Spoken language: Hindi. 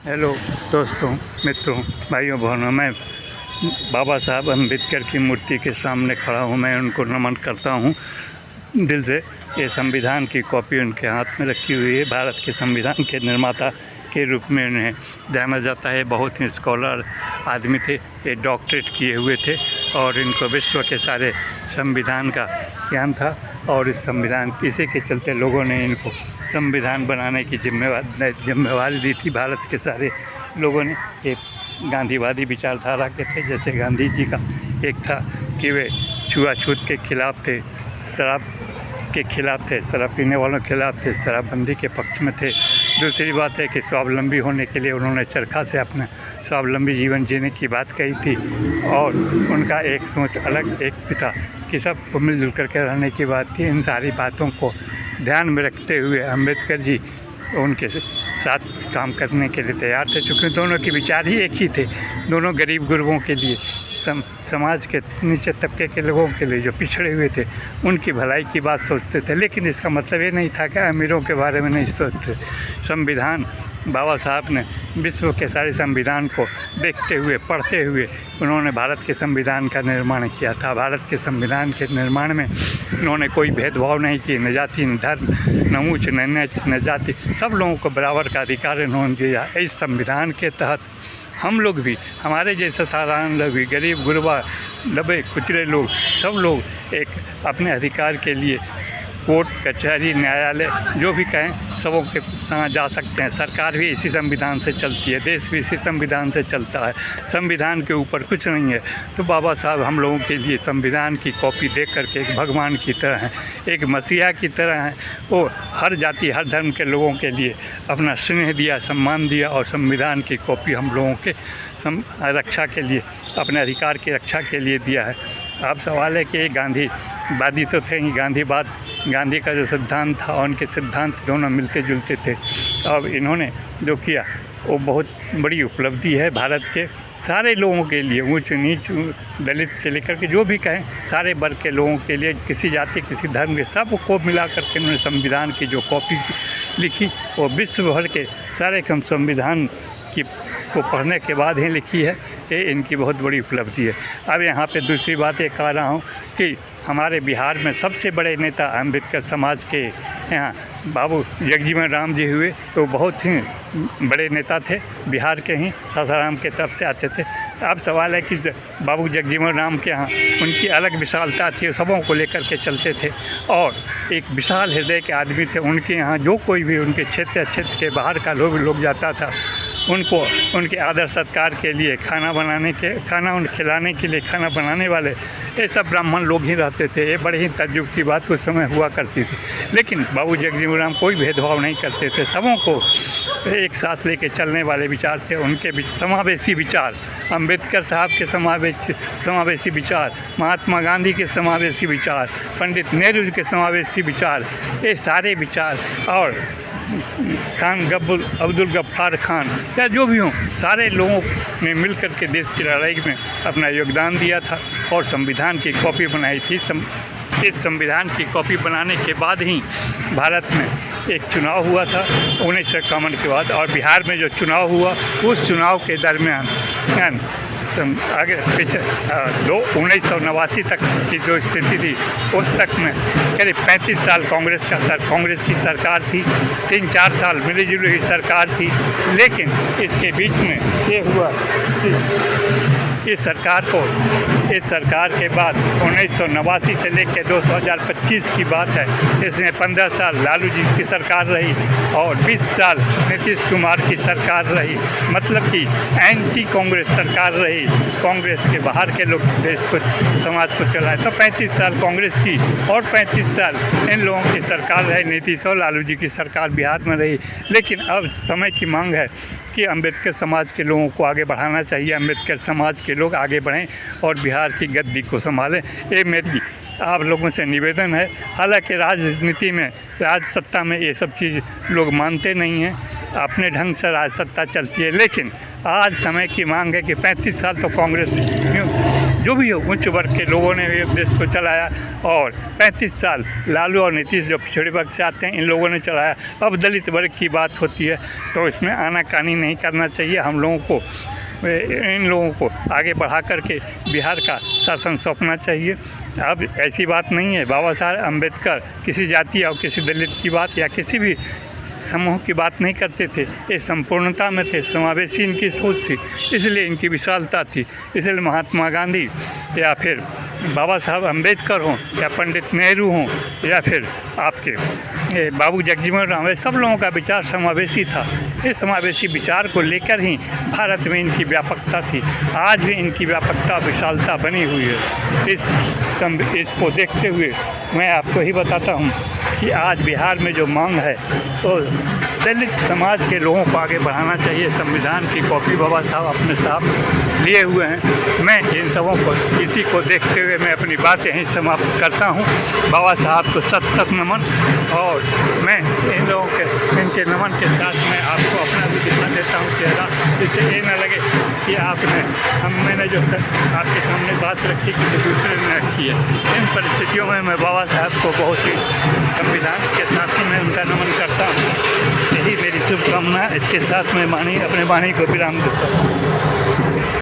हेलो दोस्तों, मित्रों, भाइयों बहनों, मैं बाबा साहब अम्बेडकर की मूर्ति के सामने खड़ा हूँ। मैं उनको नमन करता हूँ दिल से। ये संविधान की कॉपी उनके हाथ में रखी हुई है। भारत के संविधान के निर्माता के रूप में उन्हें जाना जाता है। बहुत ही स्कॉलर आदमी थे, ये डॉक्टरेट किए हुए थे और इनको विश्व के सारे संविधान का ज्ञान था। और इस संविधान इसी के चलते लोगों ने इनको संविधान बनाने की जिम्मेवारी दी थी। भारत के सारे लोगों ने एक गांधीवादी विचारधारा के थे। जैसे गांधी जी का एक था कि वे छुआछूत के खिलाफ़ थे, शराब के खिलाफ़ थे, शराब पीने वालों के खिलाफ़ थे, शराबबंदी के पक्ष में थे। दूसरी बात है कि स्वावलंबी होने के लिए उन्होंने चरखा से अपना स्वावलंबी जीवन जीने की बात कही थी। और उनका एक सोच अलग, एक पिता कि सबको मिलजुल करके रहने की बात थी। इन सारी बातों को ध्यान में रखते हुए अम्बेडकर जी उनके साथ काम करने के लिए तैयार थे, क्योंकि दोनों के विचार ही एक ही थे। दोनों गरीब गुरबों के लिए, समाज के नीचे तबके के लोगों के लिए, जो पिछड़े हुए थे, उनकी भलाई की बात सोचते थे। लेकिन इसका मतलब ये नहीं था कि अमीरों के बारे में नहीं सोचते। संविधान बाबा साहब ने विश्व के सारे संविधान को देखते हुए, पढ़ते हुए उन्होंने भारत के संविधान का निर्माण किया था। भारत के संविधान के निर्माण में उन्होंने कोई भेदभाव नहीं की, न जाति, न धर्म, न ऊँच, न नीच, न जाति, सब लोगों को बराबर का अधिकार इन्होंने दिया। इस संविधान के तहत हम लोग भी, हमारे जैसे साधारण लोग भी, गरीब गुरबा, दबे कुचले लोग, सब लोग एक अपने अधिकार के लिए कोर्ट कचहरी न्यायालय जो भी कहें सबों के साथ जा सकते हैं। सरकार भी इसी संविधान से चलती है, देश भी इसी संविधान से चलता है। संविधान के ऊपर कुछ नहीं है। तो बाबा साहब हम लोगों के लिए संविधान की कॉपी देख करके एक भगवान की तरह हैं, एक मसीहा की तरह हैं। वो हर जाति, हर धर्म के लोगों के लिए अपना स्नेह दिया, सम्मान दिया और संविधान की कॉपी हम लोगों के रक्षा के लिए, अपने अधिकार की रक्षा के लिए दिया है। अब सवाल है कि गांधीवादी तो थे ही, गांधी का जो सिद्धांत था और उनके सिद्धांत दोनों मिलते जुलते थे। अब इन्होंने जो किया वो बहुत बड़ी उपलब्धि है भारत के सारे लोगों के लिए, ऊंच नीच, दलित से लेकर के जो भी कहें सारे वर्ग के लोगों के लिए, किसी जाति, किसी धर्म के, सबको मिला करके उन्होंने संविधान की जो कॉपी लिखी वो विश्व भर के सारे संविधान की को पढ़ने के बाद ही लिखी है। ये इनकी बहुत बड़ी उपलब्धि है। अब यहाँ पे दूसरी बात ये कह रहा हूँ कि हमारे बिहार में सबसे बड़े नेता अम्बेडकर समाज के यहाँ बाबू जगजीवन राम जी हुए। तो बहुत ही बड़े नेता थे, बिहार के ही सासाराम के तरफ से आते थे। अब सवाल है कि बाबू जगजीवन राम के यहाँ उनकी अलग विशालता थी, सबों को लेकर के चलते थे और एक विशाल हृदय के आदमी थे। उनके यहाँ जो कोई भी उनके क्षेत्र के बाहर का लोग जाता था, उनको उनके आदर सत्कार के लिए, खाना खिलाने के लिए, खाना बनाने वाले ये सब ब्राह्मण लोग ही रहते थे। ये बड़े ही तज्जुब की बात उस समय हुआ करती थी। लेकिन बाबू जगजीवन राम कोई भेदभाव नहीं करते थे, सबों को एक साथ लेके चलने वाले विचार थे उनके। समावेशी विचार, अम्बेडकर साहब के समावेशी विचार, महात्मा गांधी के समावेशी विचार, पंडित नेहरू के समावेशी विचार, ये सारे विचार, और अब्दुल गफ्फार खान या जो भी हों, सारे लोगों ने मिल कर के देश की लड़ाई में अपना योगदान दिया था और संविधान की कॉपी बनाई थी। इस संविधान की कॉपी बनाने के बाद ही भारत में एक चुनाव हुआ था 1951 के बाद, और बिहार में जो चुनाव हुआ उस चुनाव के दरमियान आगे पीछे 1989 तक की जो स्थिति थी उस तक में करीब 35 साल कांग्रेस की सरकार थी, 3-4 साल मिली जुली सरकार थी। लेकिन इसके बीच में ये हुआ कि इस सरकार के बाद 1989 से लेकर 2025 की बात है, इसमें 15 साल लालू जी की सरकार रही और 20 साल नीतीश कुमार की सरकार रही। मतलब कि एंटी कांग्रेस सरकार रही, कांग्रेस के बाहर के लोग देश को, समाज को चलाए। तो 35 साल कांग्रेस की और 35 साल इन लोगों की सरकार रही, नीतीश और लालू जी की सरकार बिहार में रही। लेकिन अब समय की मांग है कि अम्बेडकर समाज के लोगों को आगे बढ़ाना चाहिए, अम्बेडकर समाज के लोग आगे बढ़ें और बिहार की गद्दी को संभालें। ये मेरी आप लोगों से निवेदन है। हालांकि राजनीति में, राजसत्ता में ये सब चीज़ लोग मानते नहीं हैं, अपने ढंग से राजसत्ता चलती है। लेकिन आज समय की मांग है कि 35 साल तो कांग्रेस जो भी हो उच्च वर्ग के लोगों ने भी देश को चलाया, और 35 साल लालू और नीतीश जो पिछड़े वर्ग से आते हैं इन लोगों ने चलाया। अब दलित वर्ग की बात होती है तो इसमें आनाकानी नहीं करना चाहिए। हम लोगों को इन लोगों को आगे बढ़ा करके बिहार का शासन सौंपना चाहिए। अब ऐसी बात नहीं है, बाबा साहब अम्बेडकर किसी जाति और किसी दलित की बात या किसी भी समूह की बात नहीं करते थे। ये संपूर्णता में थे, समावेशी इनकी सोच थी, इसलिए इनकी विशालता थी। इसलिए महात्मा गांधी या फिर बाबा साहब अम्बेडकर हों या पंडित नेहरू हों या फिर आपके बाबू जगजीवन राम, सब लोगों का विचार समावेशी था। इस समावेशी विचार को लेकर ही भारत में इनकी व्यापकता थी। आज भी इनकी व्यापकता विशालता बनी हुई है। इसको देखते हुए मैं आपको ही बताता हूँ कि आज बिहार में जो मांग है तो दलित समाज के लोगों को आगे बढ़ाना चाहिए। संविधान की कॉपी बाबा साहब अपने साथ लिए हुए हैं। मैं इन सबों को इसी को देखते हुए मैं अपनी बात यहीं समाप्त करता हूँ। बाबा साहब को सत सत नमन। और मैं इन लोगों के इनके नमन के साथ मैं आपको अपना भी दिखा देता हूँ चेहरा, इससे ये न लगे कि मैंने जो आपके सामने बात रखी कि दूसरे ने रखी है। इन परिस्थितियों में मैं बाबा साहब को बहुत ही संविधान के साथ ही मैं उनका नमन करता हूँ। यही मेरी शुभकामना। इसके साथ मैं अपने वाणी को विराम देता हूँ।